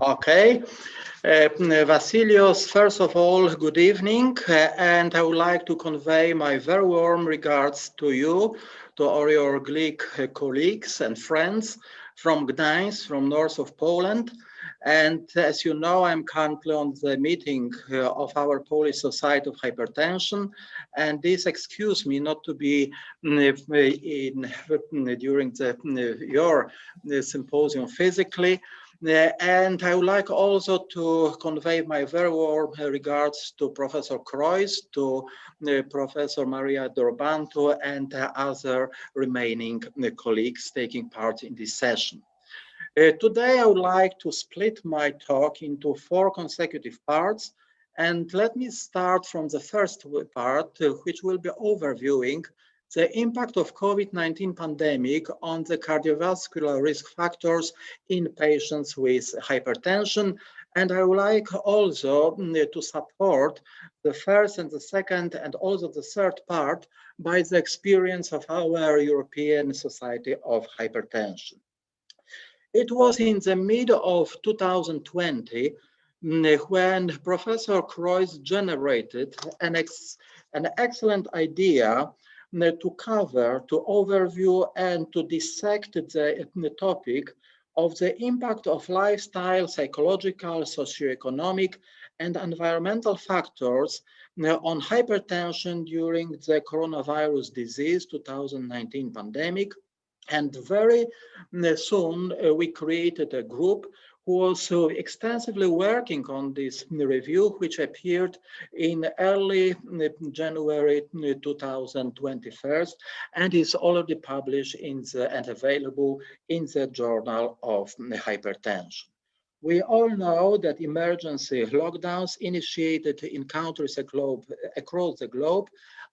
Okay. Vasilios, first of all, good evening, and I would like to convey my very warm regards to you, to all your Greek colleagues and friends from Gdańsk, from north of Poland. And as you know, I'm currently on the meeting of our Polish Society of Hypertension, and this excuse me not to be during your symposium physically. And I would like also to convey my very warm regards to Professor Kreuz, to Professor Maria Dorbanto, and other remaining colleagues taking part in this session. Today, I would like to split my talk into 4 consecutive parts. And let me start from the first part, which will be overviewing the impact of COVID-19 pandemic on the cardiovascular risk factors in patients with hypertension. And I would like also to support the first and the second and also the third part by the experience of our European Society of Hypertension. It was in the mid of 2020 when Professor Kreuz generated an excellent idea to cover, to overview, and to dissect the topic of the impact of lifestyle, psychological, socioeconomic, and environmental factors on hypertension during the coronavirus disease 2019 pandemic. And very soon we created a group who was extensively working on this review, which appeared in early January 2021 and is already published and available in the Journal of Hypertension. We all know that emergency lockdowns initiated in countries across the globe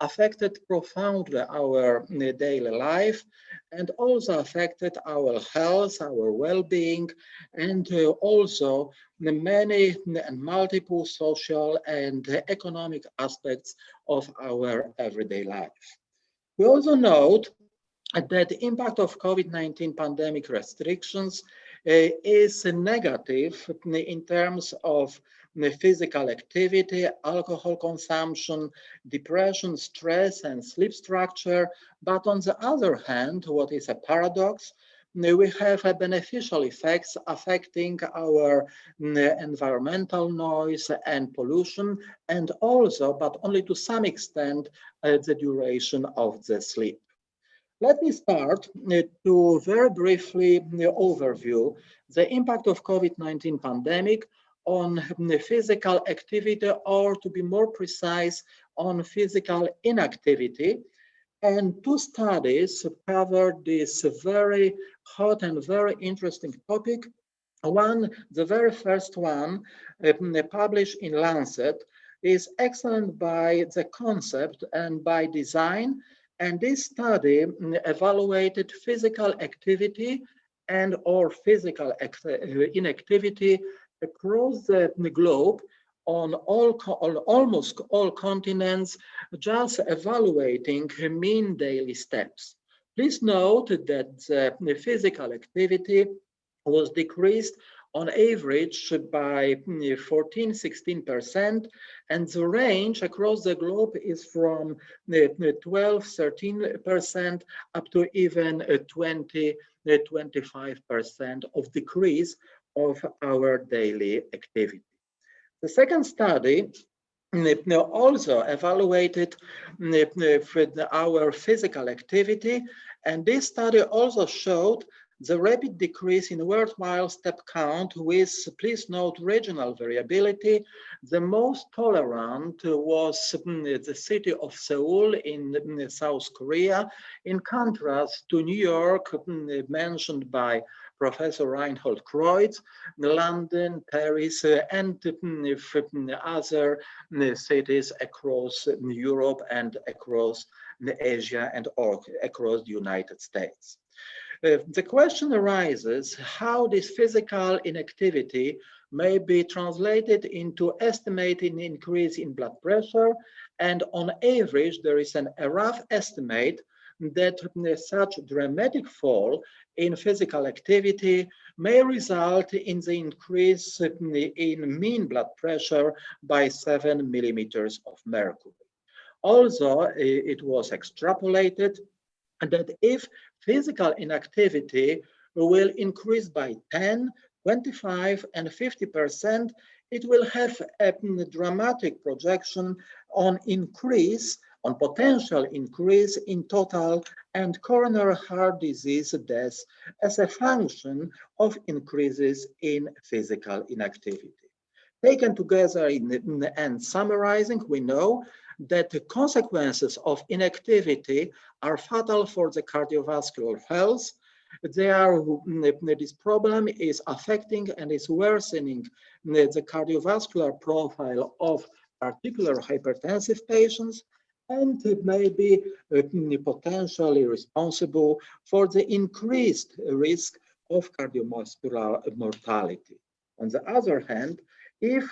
affected profoundly our daily life and also affected our health, our well-being, and also the many and multiple social and economic aspects of our everyday life. We also note that the impact of COVID-19 pandemic restrictions is negative in terms of physical activity, alcohol consumption, depression, stress, and sleep structure. But on the other hand, what is a paradox, we have beneficial effects affecting our environmental noise and pollution, and also, but only to some extent, the duration of the sleep. Let me start to very briefly overview the impact of COVID-19 pandemic on physical activity, or to be more precise, on physical inactivity. And 2 studies covered this very hot and very interesting topic. The very first one, published in Lancet, is excellent by the concept and by design. And this study evaluated physical activity and or physical inactivity across the globe on almost all continents, just evaluating mean daily steps. Please note that the physical activity was decreased on average by 14–16%, and the range across the globe is from 12–13% up to even 20–25% of decrease of our daily activity. The second study also evaluated our physical activity, and this study also showed the rapid decrease in worthwhile step count with, please note, regional variability. The most tolerant was the city of Seoul in South Korea, in contrast to New York, mentioned by Professor Reinhold Kreuz, London, Paris, and other cities across Europe and across Asia and across the United States. The question arises how this physical inactivity may be translated into estimated increase in blood pressure, and on average there is a rough estimate that such dramatic fall in physical activity may result in the increase in mean blood pressure by 7 millimeters of mercury. Also, it was extrapolated that if physical inactivity will increase by 10, 25, and 50%, it will have a dramatic projection on potential increase in total and coronary heart disease deaths as a function of increases in physical inactivity. Taken together and summarizing, we know that the consequences of inactivity are fatal for the cardiovascular health. This problem is affecting and is worsening the cardiovascular profile of particular hypertensive patients, and it may be potentially responsible for the increased risk of cardiovascular mortality. On the other hand, if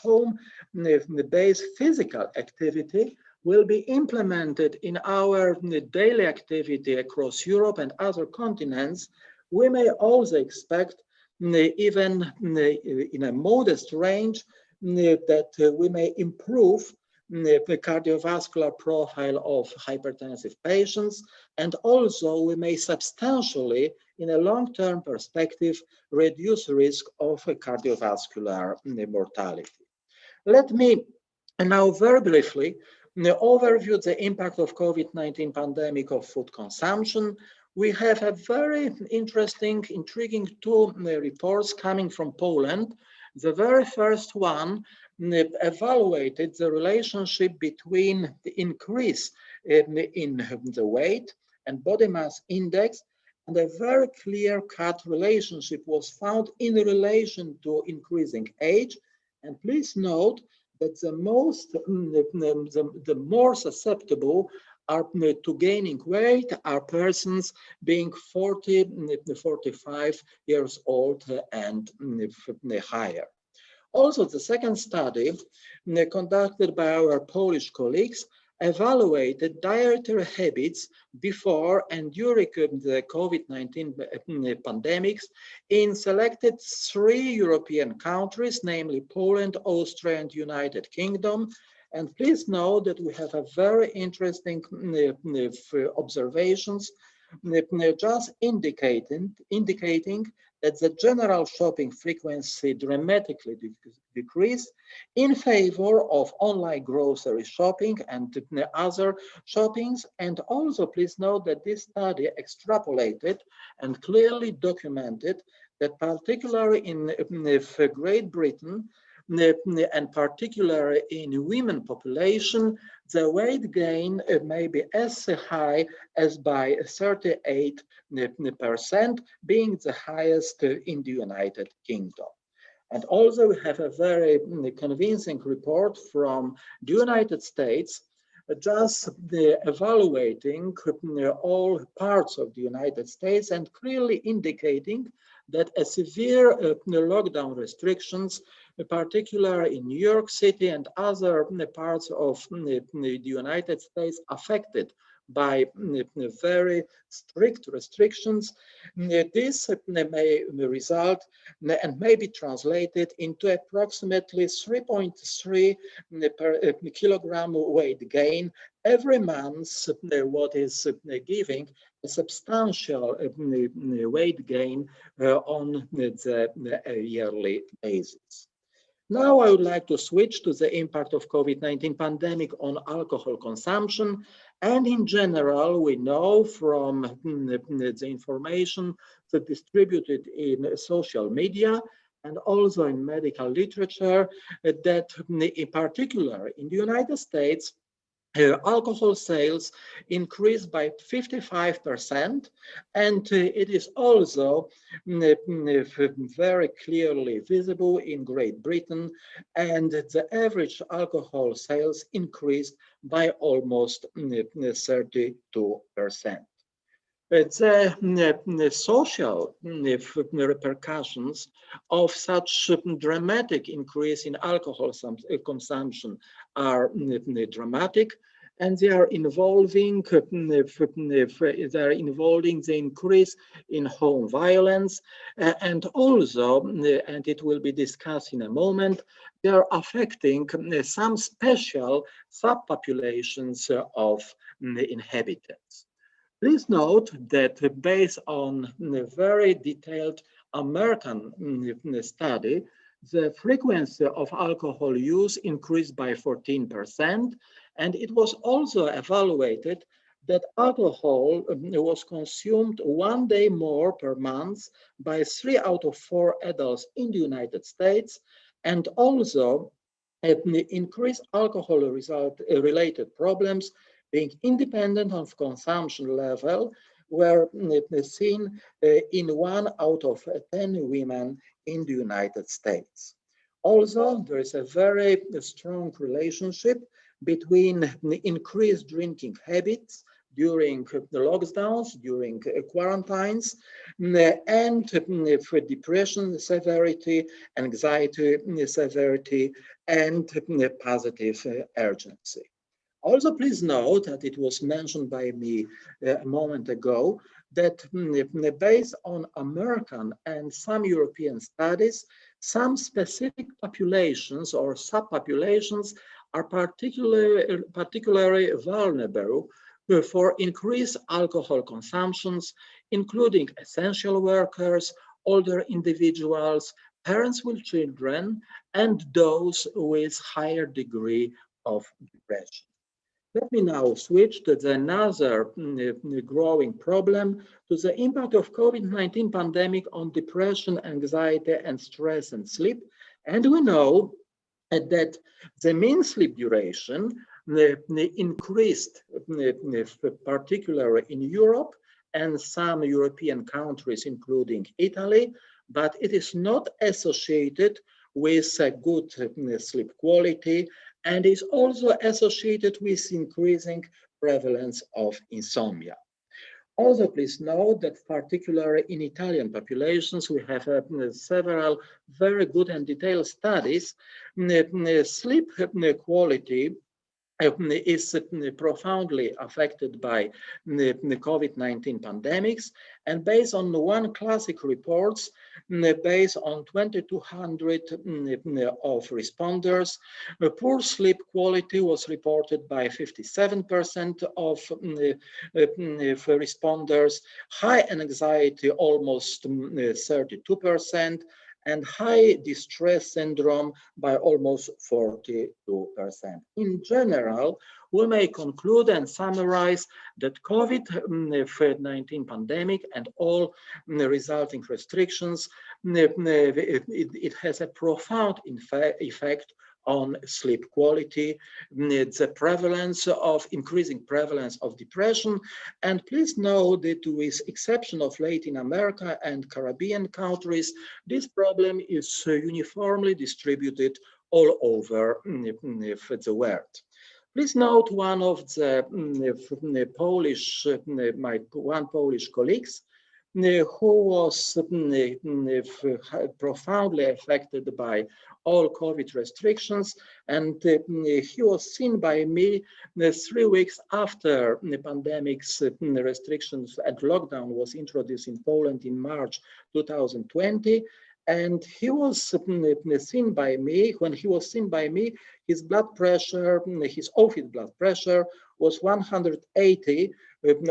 home-based physical activity will be implemented in our daily activity across Europe and other continents, we may also expect, even in a modest range, that we may improve the cardiovascular profile of hypertensive patients, and also we may substantially, in a long-term perspective, reduce risk of cardiovascular mortality. Let me now very briefly overview the impact of COVID-19 pandemic of food consumption. We have a very interesting, intriguing two reports coming from Poland. The very first one evaluated the relationship between the increase in the weight and body mass index, and a very clear-cut relationship was found in relation to increasing age. And please note that the more susceptible to gaining weight are persons being 40, 45 years old and higher. Also, the second study conducted by our Polish colleagues evaluated dietary habits before and during the COVID-19 pandemics in selected 3 European countries, namely Poland, Austria, and United Kingdom. And please know that we have a very interesting observations just indicating that the general shopping frequency dramatically decreased in favor of online grocery shopping and other shoppings. And also please note that this study extrapolated and clearly documented that particularly in Great Britain, and particularly in women population, the weight gain may be as high as by 38%, being the highest in the United Kingdom. And also we have a very convincing report from the United States, just evaluating all parts of the United States and clearly indicating that a severe lockdown restrictions, particularly in New York City and other parts of the United States affected by very strict restrictions, this may result and may be translated into approximately 3.3 per kilogram weight gain every month, what is giving a substantial weight gain on the yearly basis. Now I would like to switch to the impact of COVID-19 pandemic on alcohol consumption. And in general, we know from the information that distributed in social media and also in medical literature that in particular in the United States, alcohol sales increased by 55%, and it is also very clearly visible in Great Britain, and the average alcohol sales increased by almost 32%. The social repercussions of such dramatic increase in alcohol consumption are dramatic. and they are involving the increase in home violence, and also, and it will be discussed in a moment, they are affecting some special subpopulations of inhabitants. Please note that based on a very detailed American study, the frequency of alcohol use increased by 14%, and it was also evaluated that alcohol was consumed 1 day more per month by 3 out of 4 adults in the United States, and also increased alcohol related problems being independent of consumption level were seen in 1 out of 10 women in the United States. Also, there is a very strong relationship between the increased drinking habits during the lockdowns, during quarantines, and for depression severity, anxiety severity, and positive urgency. Also, please note that it was mentioned by me a moment ago that based on American and some European studies, some specific populations or subpopulations are particularly vulnerable for increased alcohol consumptions, including essential workers, older individuals, parents with children, and those with higher degree of depression. Let me now switch to another growing problem, to the impact of COVID-19 pandemic on depression, anxiety, and stress and sleep. And we know that the mean sleep duration increased, particularly in Europe and some European countries, including Italy, but it is not associated with a good sleep quality, and is also associated with increasing prevalence of insomnia. Also, please note that particularly in Italian populations, we have several very good and detailed studies. Sleep quality is profoundly affected by the COVID-19 pandemics, and based on one classic reports, based on 2,200 of responders, poor sleep quality was reported by 57% of responders, high anxiety almost 32%, and high distress syndrome by almost 42%. In general, we may conclude and summarize that COVID-19 pandemic and all resulting restrictions, it has a profound effect on sleep quality, the prevalence of increasing prevalence of depression. And please know that with exception of Latin America and Caribbean countries, this problem is uniformly distributed all over the world. Please note one of the Polish colleagues who was profoundly affected by all COVID restrictions, and he was seen by me 3 weeks after the pandemic's restrictions and lockdown was introduced in Poland in March 2020. And he was seen by me, when he was seen by me, his blood pressure, his office blood pressure was 180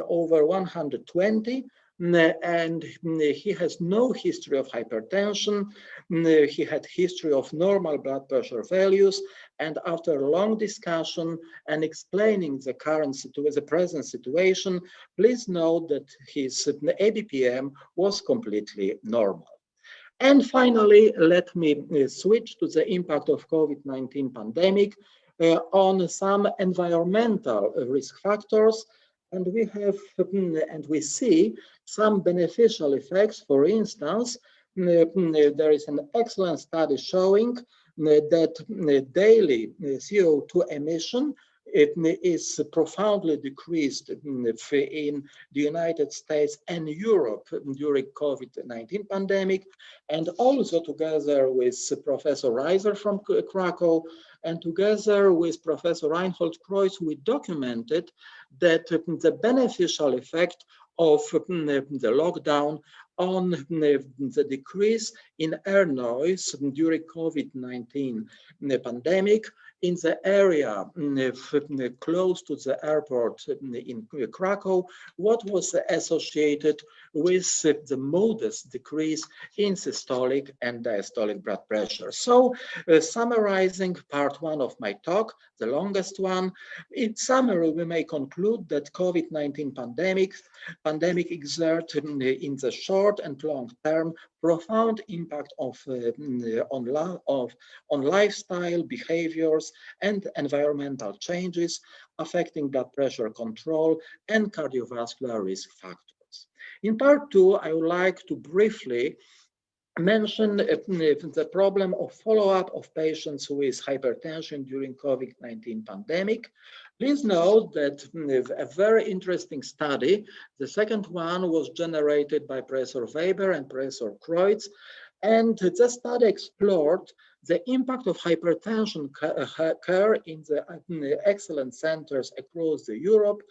over 120. And he has no history of hypertension. He had history of normal blood pressure values. And after a long discussion and explaining the present situation, please note that his ABPM was completely normal. And finally, let me switch to the impact of COVID-19 pandemic on some environmental risk factors. And we see some beneficial effects. For instance, there is an excellent study showing that daily CO2 emission it is profoundly decreased in the United States and Europe during COVID-19 pandemic, and also together with Professor Reiser from Krakow and together with Professor Reinhold Kreuz, we documented that the beneficial effect of the lockdown on the decrease in air noise during COVID-19 pandemic in the area close to the airport in Krakow, what was associated with the modest decrease in systolic and diastolic blood pressure. So, summarizing part one of my talk, the longest one, in summary, we may conclude that COVID-19 pandemic exert in the short and long term profound impact on lifestyle behaviors and environmental changes affecting blood pressure control and cardiovascular risk factors. In part two, I would like to briefly mention the problem of follow-up of patients with hypertension during COVID-19 pandemic. Please note that a very interesting study, the second one was generated by Professor Weber and Professor Kreuz, and the study explored the impact of hypertension care in the excellent centers across the Europe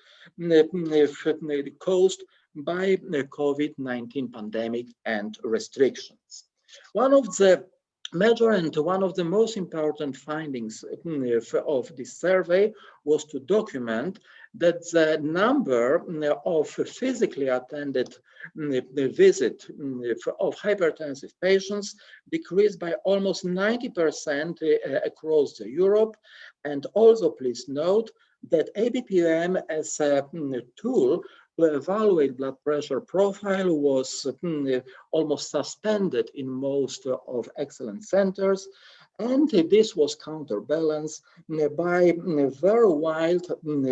caused by the COVID-19 pandemic and restrictions. One of the major and one of the most important findings of this survey was to document that the number of physically attended visit of hypertensive patients decreased by almost 90% across Europe. And also please note that ABPM as a tool to evaluate blood pressure profile was almost suspended in most of excellent centers, and this was counterbalanced by very wild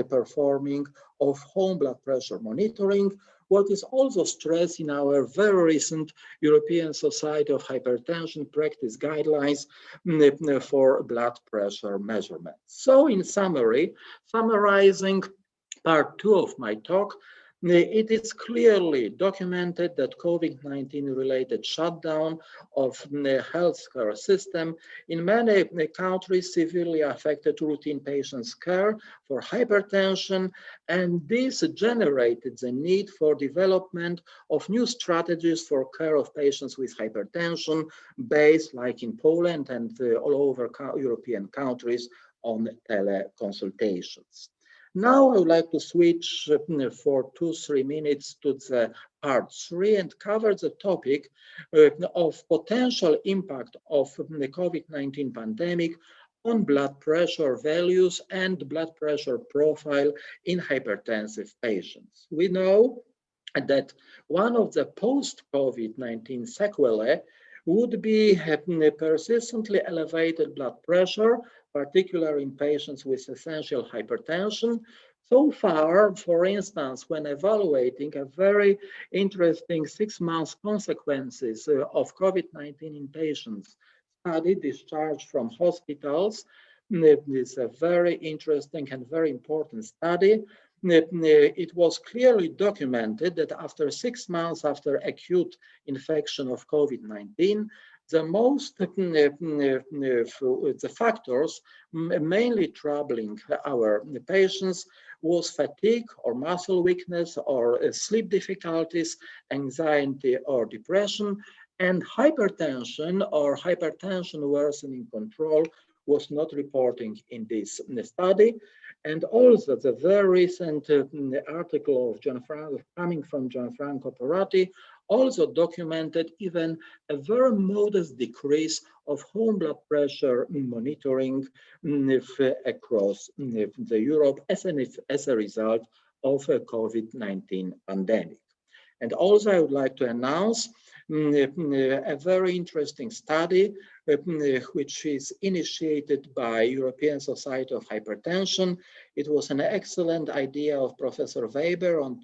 performing of home blood pressure monitoring, what is also stressed in our very recent European Society of Hypertension practice guidelines for blood pressure measurement. So in summary, summarizing part two of my talk, it is clearly documented that COVID-19 related shutdown of the healthcare system in many countries severely affected routine patients' care for hypertension, and this generated the need for development of new strategies for care of patients with hypertension based, like in Poland and all over European countries, on teleconsultations. Now I would like to switch for 2-3 minutes to the part 3 and cover the topic of potential impact of the COVID-19 pandemic on blood pressure values and blood pressure profile in hypertensive patients. We know that one of the post-COVID-19 sequelae would be persistently elevated blood pressure, particularly in patients with essential hypertension. So far, for instance, when evaluating a very interesting 6-month consequences of COVID-19 in patients study discharged from hospitals, this is a very interesting and very important study. It was clearly documented that after 6 months after acute infection of COVID-19, the most the factors mainly troubling our patients was fatigue or muscle weakness or sleep difficulties, anxiety or depression, and hypertension or hypertension worsening control was not reporting in this study. And also the very recent article of coming from Gianfranco Porati also documented even a very modest decrease of home blood pressure monitoring across the Europe as a result of a COVID-19 pandemic. And also I would like to announce a very interesting study which is initiated by European Society of Hypertension. It was an excellent idea of Professor Weber and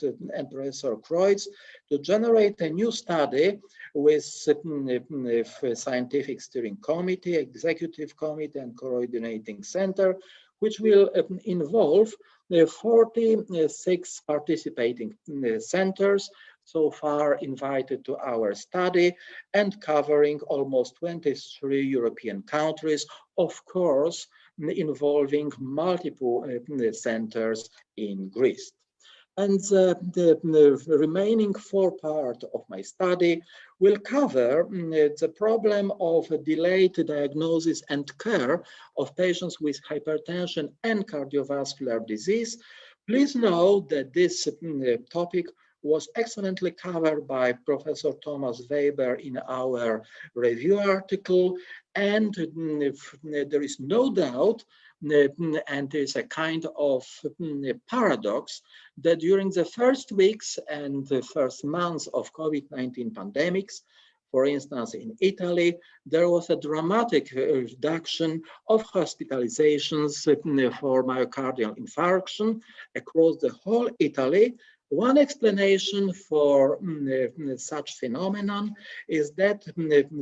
Professor Kreuz to generate a new study with Scientific Steering Committee, Executive Committee, and Coordinating Center, which will involve 46 participating centers so far invited to our study and covering almost 23 European countries, of course, involving multiple centers in Greece. And the remaining 4 part of my study will cover the problem of delayed diagnosis and care of patients with hypertension and cardiovascular disease. Please know that this topic was excellently covered by Professor Thomas Weber in our review article, and there is no doubt, and there is a kind of paradox, that during the first weeks and the first months of COVID-19 pandemics, for instance, in Italy, there was a dramatic reduction of hospitalizations for myocardial infarction across the whole Italy. One explanation for such phenomenon is that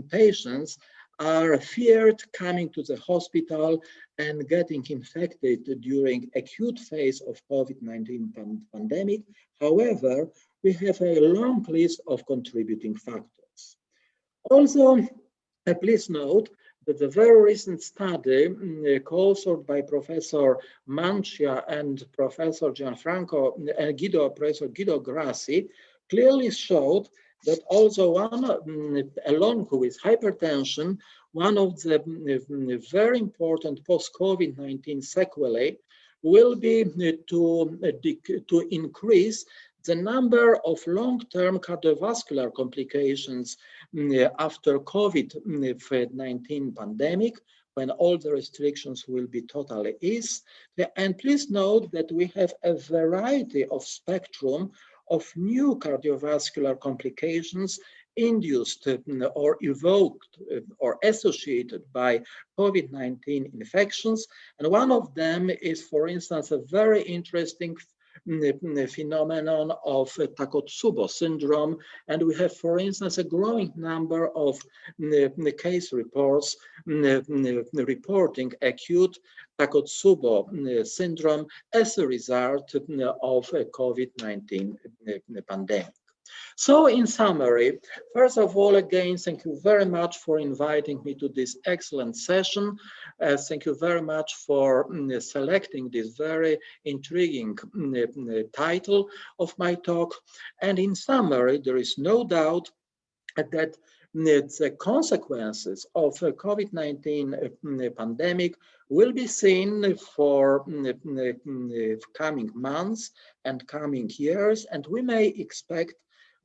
patients are feared coming to the hospital and getting infected during acute phase of COVID-19 pandemic. However, we have a long list of contributing factors. Also, please note that the very recent study co-authored by Professor Mancia and Professor Professor Guido Grassi clearly showed that also along with hypertension, one of the very important post-COVID-19 sequelae will be to increase the number of long-term cardiovascular complications after COVID-19 pandemic, when all the restrictions will be totally eased. And please note that we have a variety of spectrum of new cardiovascular complications induced or evoked or associated by COVID-19 infections. And one of them is, for instance, a very interesting phenomenon of Takotsubo syndrome. And we have, for instance, a growing number of case reports reporting acute Takotsubo syndrome as a result of COVID-19 pandemic. So in summary, first of all, again, thank you very much for inviting me to this excellent session. Thank you very much for selecting this very intriguing title of my talk. And in summary, there is no doubt that the consequences of COVID-19 pandemic will be seen for coming months and coming years, and we may expect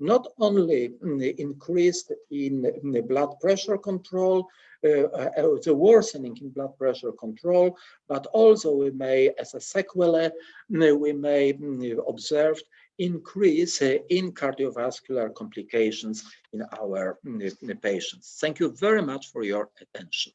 not only increased in blood pressure control, the worsening in blood pressure control, but also we may, as a sequelae, we may observe increase in cardiovascular complications in our patients. Thank you very much for your attention.